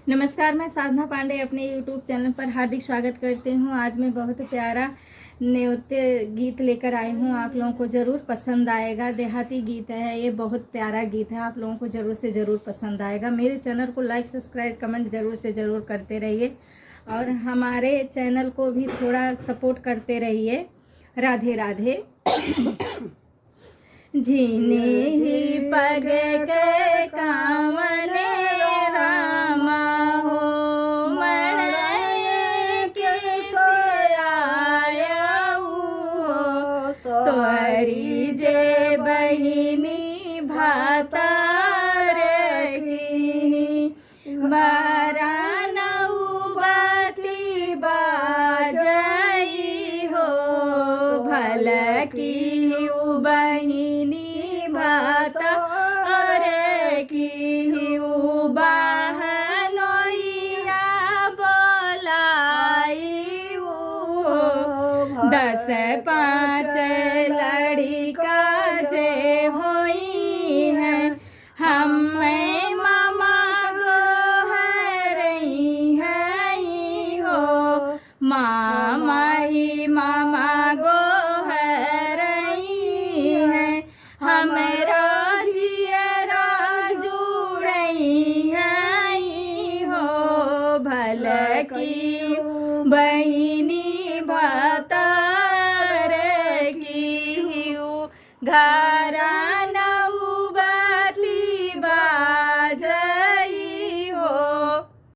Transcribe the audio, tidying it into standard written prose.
नमस्कार, मैं साधना पांडे अपने YouTube चैनल पर हार्दिक स्वागत करती हूँ। आज मैं बहुत प्यारा नृत्य गीत लेकर आई हूँ, आप लोगों को ज़रूर पसंद आएगा। देहाती गीत है ये, बहुत प्यारा गीत है, आप लोगों को ज़रूर से ज़रूर पसंद आएगा। मेरे चैनल को लाइक सब्सक्राइब कमेंट ज़रूर से ज़रूर करते रहिए और हमारे चैनल को भी थोड़ा सपोर्ट करते रहिए। राधे राधे। झीने ही पग के कामने रामा हो, मड़ै के आया हो, तोरी जे बहिनी भातार की, बारा नौबती बाजई हो, भल की बहिनी भातार की, बहनोइया बोलाई हो, 10-5 लड़िका जे होई है, हमें मामा गोहरई है हो, मामा ही मामा गोहरई है, हमरा जियरा जुड़ई है हो, भल की बहिनी भात